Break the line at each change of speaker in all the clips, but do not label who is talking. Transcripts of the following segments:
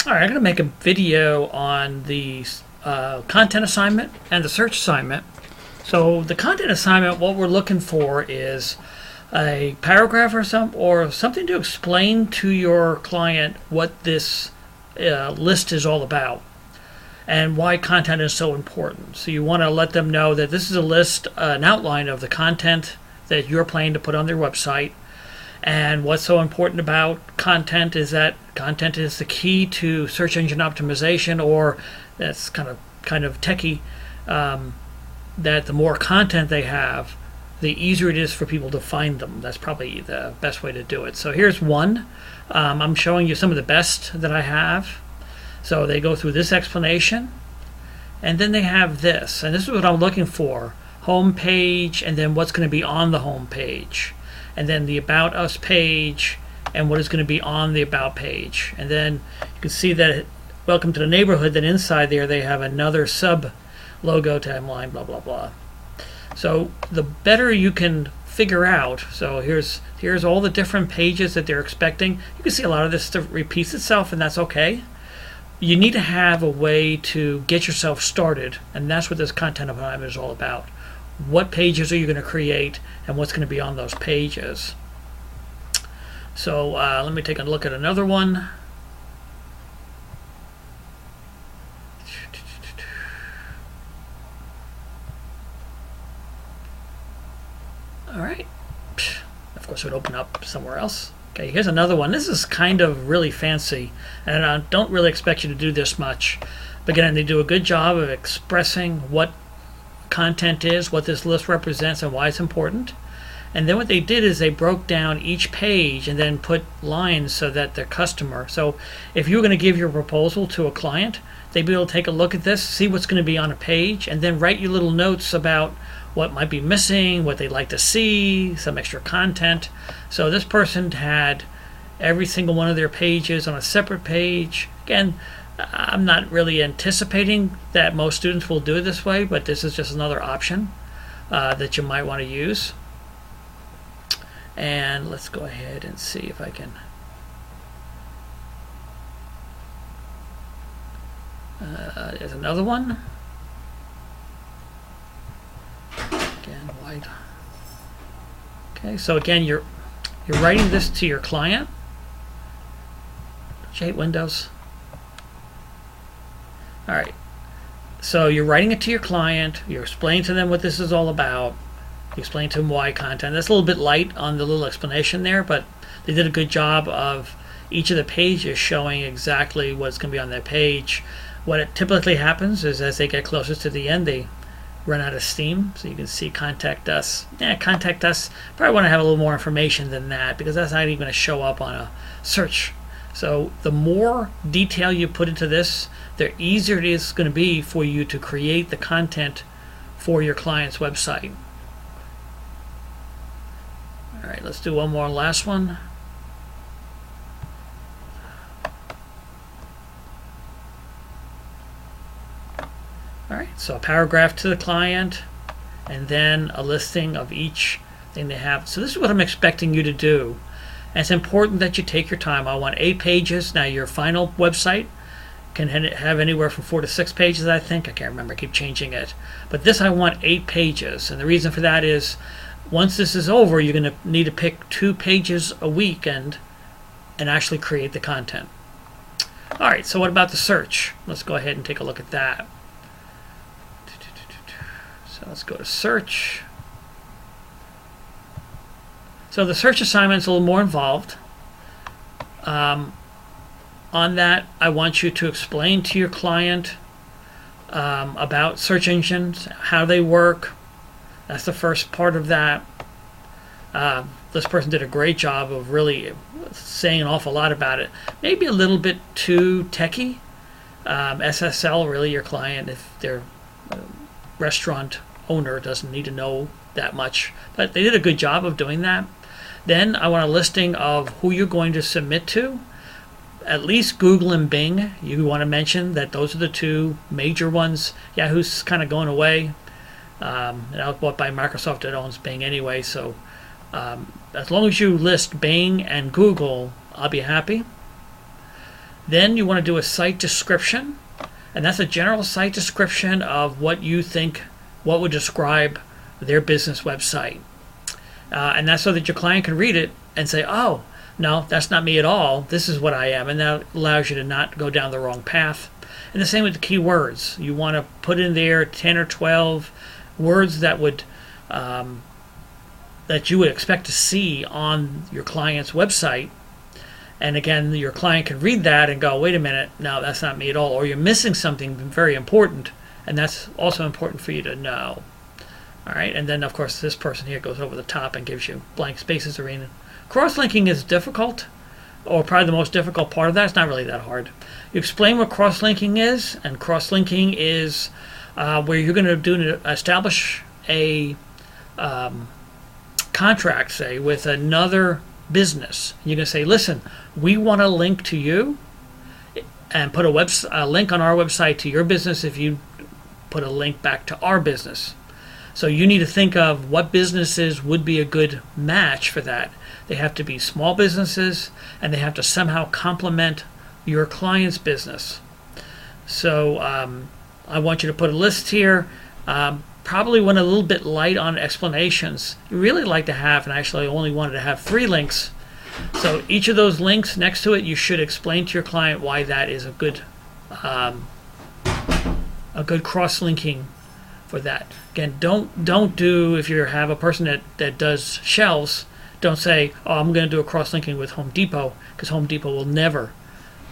All right, I'm going to make a video on the content assignment and the search assignment. So the content assignment, what we're looking for is a paragraph or something to explain to your client what this list is all about and why content is so important. So you want to let them know that this is a list, an outline of the content that you're planning to put on their website. And what's so important about content is that content is the key to search engine optimization, or that's kind of techie. That the more content they have, the easier it is for people to find them. That's probably the best way to do it. So here's one. I'm showing you some of the best that I have. So they go through this explanation, and then they have this, and this is what I'm looking for: home page, and then what's going to be on the home page, and then the About Us page, and what is going to be on the About page. And then you can see that Welcome to the Neighborhood, then inside there they have another sub logo timeline, blah, blah, blah. So the better you can figure out, so here's all the different pages that they're expecting. You can see a lot of this stuff repeats itself, and that's okay. You need to have a way to get yourself started, and that's what this content assignment is all about. What pages are you going to create, and what's going to be on those pages? So let me take a look at another one. All right. Of course, it would open up somewhere else. Okay, here's another one. This is kind of really fancy, and I don't really expect you to do this much. But again, they do a good job of expressing what content is, what this list represents, and why it's important. And then what they did is they broke down each page and then put lines so that the customer, so if you were going to give your proposal to a client, they'd be able to take a look at this, see what's going to be on a page, and then write you little notes about what might be missing, what they'd like to see, some extra content. So this person had every single one of their pages on a separate page. Again, I'm not really anticipating that most students will do it this way, but this is just another option that you might want to use. And let's go ahead and see if I can there's another one. Again, white. Okay, so again, you're writing this to your client. Don't you hate Windows? All right. So you're writing it to your client. You're explaining to them what this is all about. You explain to them why content. That's a little bit light on the little explanation there, but they did a good job of each of the pages showing exactly what's going to be on their page. What it typically happens is as they get closer to the end, they run out of steam. So you can see contact us. Yeah, contact us. Probably want to have a little more information than that, because that's not even going to show up on a search. So the more detail you put into this, the easier it is going to be for you to create the content for your client's website. All right, let's do one more last one. All right, so a paragraph to the client, and then a listing of each thing they have. So this is what I'm expecting you to do. And it's important that you take your time. I want 8 pages. Now your final website can have anywhere from 4 to 6 pages, I think. I can't remember, I keep changing it. But this I want 8 pages. And the reason for that is once this is over, you're going to need to pick 2 pages a week and actually create the content. All right, so what about the search? Let's go ahead and take a look at that. So let's go to search. So the search assignment is a little more involved. On that, I want you to explain to your client about search engines, how they work. That's the first part of that. This person did a great job of really saying an awful lot about it. Maybe a little bit too techie. SSL, really, your client, if their restaurant owner doesn't need to know that much. But they did a good job of doing that. Then I want a listing of who you're going to submit to. At least Google and Bing. You want to mention that those are the 2 major ones. Yahoo's kind of going away. That was bought by Microsoft that owns Bing anyway. So as long as you list Bing and Google, I'll be happy. Then you want to do a site description, and that's a general site description of what you think, what would describe their business website. And that's so that your client can read it and say, oh, no, that's not me at all. This is what I am. And that allows you to not go down the wrong path. And the same with the keywords. You want to put in there 10 or 12 words that would that you would expect to see on your client's website. And again, your client can read that and go, wait a minute, no, that's not me at all. Or you're missing something very important, and that's also important for you to know. All right, and then, of course, this person here goes over the top and gives you blank spaces arena. Cross-linking is difficult, or probably the most difficult part of that. It's not really that hard. You explain what cross-linking is, and cross-linking is where you're going to establish a contract, say, with another business. You're going to say, listen, we want to link to you and put a link on our website to your business if you put a link back to our business. So you need to think of what businesses would be a good match for that. They have to be small businesses, and they have to somehow complement your client's business. So I want you to put a list here. Probably went a little bit light on explanations. You really like to have, and actually I only wanted to have 3 links. So each of those links next to it, you should explain to your client why that is a good cross-linking for that. Again, don't do, if you have a person that does shelves, don't say, oh, I'm going to do a cross-linking with Home Depot, because Home Depot will never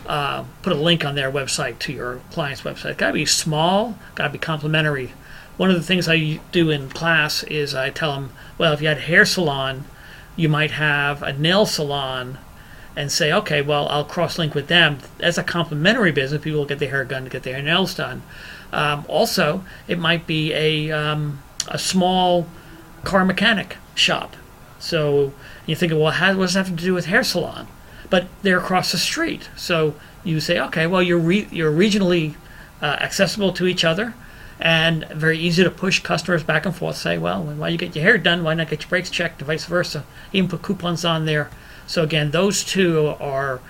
put a link on their website to your client's website. It's got to be small, got to be complementary. One of the things I do in class is I tell them, well, if you had a hair salon, you might have a nail salon, and say, okay, well, I'll cross-link with them. That's a complementary business. People will get their hair done to get their nails done. Also, it might be a small car mechanic shop. So you think, well, what does that have to do with hair salon? But they're across the street. So you say, okay, well, you're regionally accessible to each other, and very easy to push customers back and forth. Say, well, while you get your hair done, why not get your brakes checked, and vice versa. Even put coupons on there. So again, those two are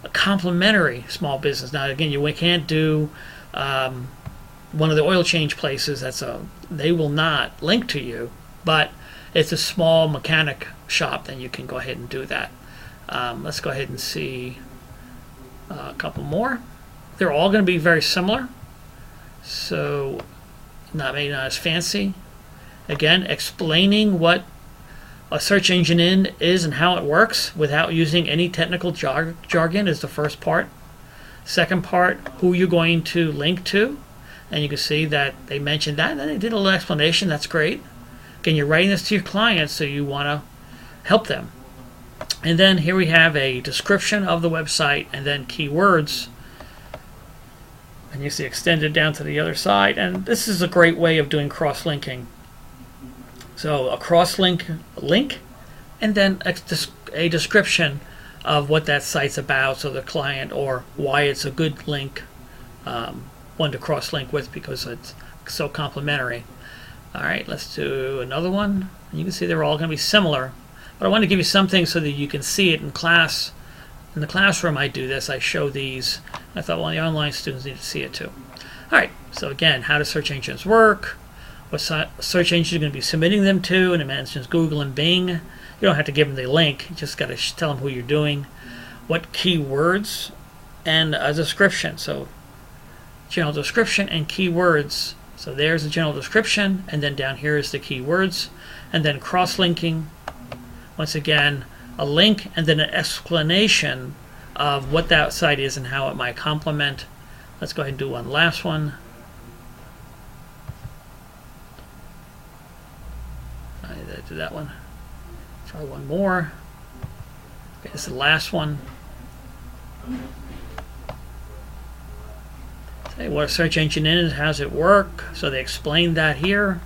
a complementary small business. Now, again, you can't do one of the oil change places. They will not link to you, but it's a small mechanic shop, then you can go ahead and do that. Let's go ahead and see a couple more. They're all going to be very similar, so maybe not as fancy. Again, explaining what a search engine is and how it works without using any technical jargon is the first part. Second part, who you're going to link to, and you can see that they mentioned that, and then they did a little explanation. That's great. Again, you're writing this to your clients, so you want to help them. And then here we have a description of the website, and then keywords. And you see extended down to the other side, and this is a great way of doing cross-linking. So a cross-link link, and then a description of what that site's about, so the client, or why it's a good link, one to cross-link with, because it's so complementary. All right, let's do another one. You can see they're all going to be similar, but I want to give you something so that you can see it in class. In the classroom, I do this. I show these. I thought, well, the online students need to see it too. All right, so again, how do search engines work? What search engines you're going to be submitting them to, and it mentions Google and Bing. You don't have to give them the link. You just got to tell them who you're doing. What keywords, and a description. So general description and keywords. So there's the general description, and then down here is the keywords, and then cross-linking. Once again, a link and then an explanation of what that site is and how it might complement. Let's go ahead and do one last one. I did that one. Try one more. Okay, this is the last one. Say what a search engine is, how does it work? So they explain that here.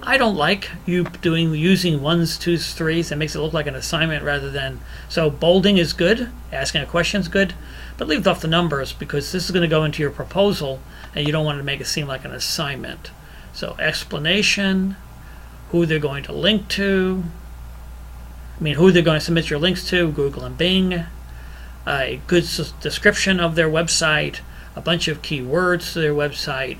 I don't like you using 1s, 2s, 3s. It makes it look like an assignment rather than. So bolding is good, asking a question is good, but leave off the numbers because this is going to go into your proposal, and you don't want to make it seem like an assignment. So explanation, who they're going to link to. Who they're going to submit your links to, Google and Bing. a good description of their website, a bunch of keywords to their website,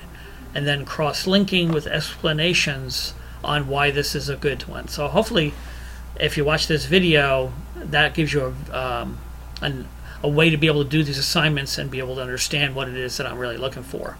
and then cross-linking with explanations on why this is a good one. So hopefully, if you watch this video, that gives you a way to be able to do these assignments and be able to understand what it is that I'm really looking for.